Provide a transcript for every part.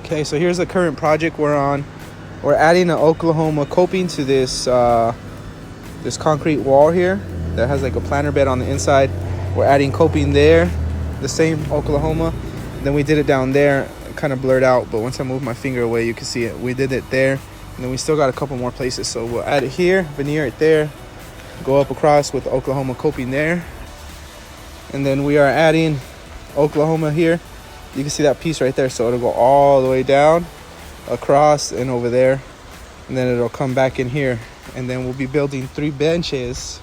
Okay, so here's the current project we're on. We're adding an Oklahoma coping to this this concrete wall here that has like a planter bed on the inside. We're adding coping there, the same Oklahoma. Then we did it down there, kind of blurred out, but once I move my finger away, you can see it. We did it there, and then we still got a couple more places. So we'll add it here, veneer it there, go up across with the Oklahoma coping there, and then we are adding Oklahoma here. You can see that piece right there, so it'll go all the way down, across, and over there, and then it'll come back in here, and then we'll be building 3 benches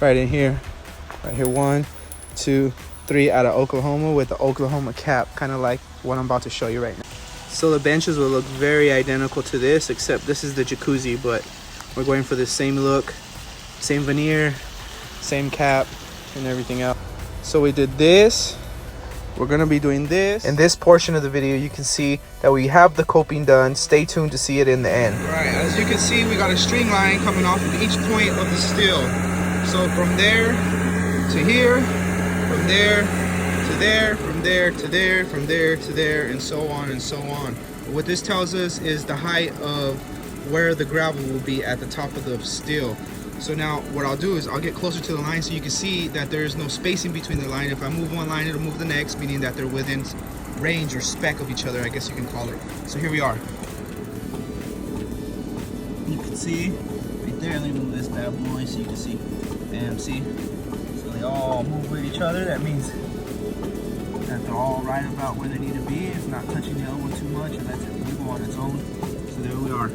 right in here, right here, 1, 2, 3 out of Oklahoma with the Oklahoma cap, kind of like what I'm about to show you right now. So the benches will look very identical to this, except this is the jacuzzi, but we're going for the same look, same veneer, same cap, and everything else. So we did this. We're gonna be doing this. In this portion of the video, you can see that we have the coping done. Stay tuned to see it in the end. Right, as you can see, we got a string line coming off of each point of the steel. So from there to here, from there to there, from there to there, from there to there, and so on and so on. What this tells us is the height of where the gravel will be at the top of the steel. So now what I'll do is I'll get closer to the line so you can see that there is no spacing between the line. If I move one line, it'll move the next, meaning that they're within range or spec of each other, I guess you can call it. So here we are. You can see right there, let me move this bad boy so you can see. Bam, see? So they all move with each other. That means that they're all right about where they need to be. It's not touching the other one too much, and lets it move on its own. So there we are.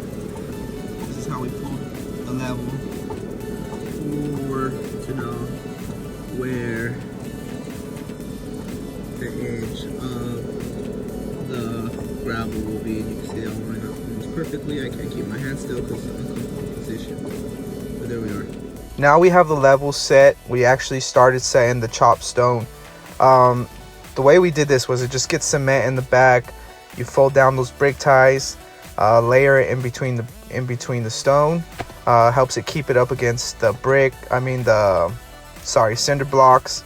This is how we pull the level to know where the edge of the gravel will be. And you can see that one right now almost perfectly. I can't keep my hand still because it's an uncomfortable position. But there we are. Now we have the level set. We actually started setting the chopped stone. The way we did this was to just get cement in the back. You fold down those brick ties, layer it in between the stone. Helps it keep it up against the cinder blocks,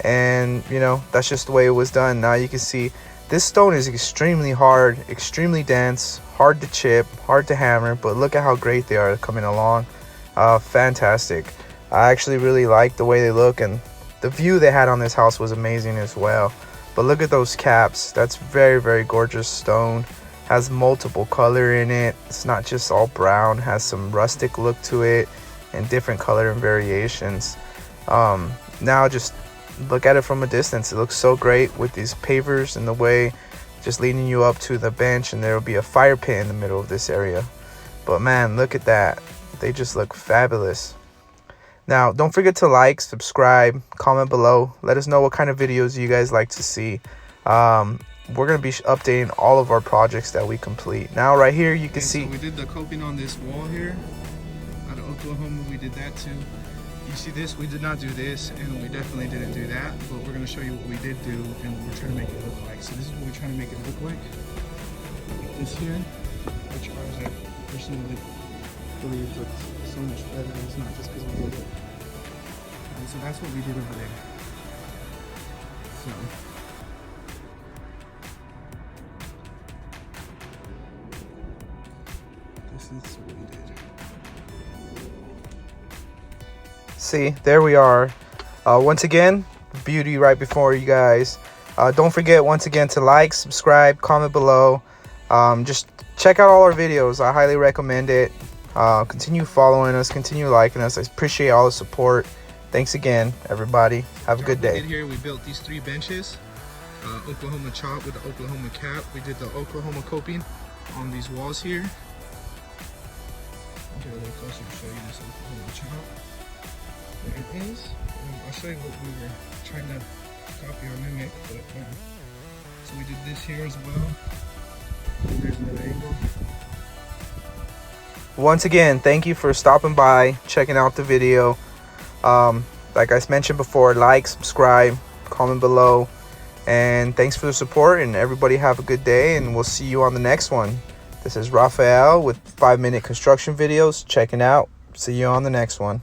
and you know, that's just the way it was done. Now you can see this stone is extremely hard, extremely dense, hard to chip, hard to hammer, but look at how great they are coming along. Fantastic. I actually really like the way they look, and the view they had on this house was amazing as well. But look at those caps. That's very, very gorgeous stone. Has multiple color in it. It's not just all brown, has some rustic look to it and different color and variations. Now just look at it from a distance. It looks so great with these pavers in the way, just leading you up to the bench, and there will be a fire pit in the middle of this area. But man, look at that. They just look fabulous. Now don't forget to like, subscribe, comment below. Let us know what kind of videos you guys like to see. We're going to be updating all of our projects that we complete. Now right here you can see. So we did the coping on this wall here out of Oklahoma. We did that too. You see this? We did not do this, and we definitely didn't do that, but we're going to show you what we did do and what we're trying to make it look like. So this is what we're trying to make it look like. This here, which I personally believe looks so much better, and it's not just because we did it. And so that's what we did over there. So this is what we did. See, there we are. Once again, beauty right before you guys. Don't forget once again to like, subscribe, comment below. Just check out all our videos. I highly recommend it. Continue following us, continue liking us. I appreciate all the support. Thanks again, everybody. Have a good day. Here we built these 3 benches. Oklahoma chop with the Oklahoma cap. We did the Oklahoma coping on these walls here. I'll get a little closer to show you this Oklahoma chop. There it is. I'll show you what we were trying to copy or mimic. But, so we did this here as well. And there's another angle. Once again, thank you for stopping by, checking out the video. Like I mentioned before, like, subscribe, comment below, and thanks for the support, and everybody have a good day, and we'll see you on the next one. This is Rafael with 5-minute construction videos, checking out. See you on the next one.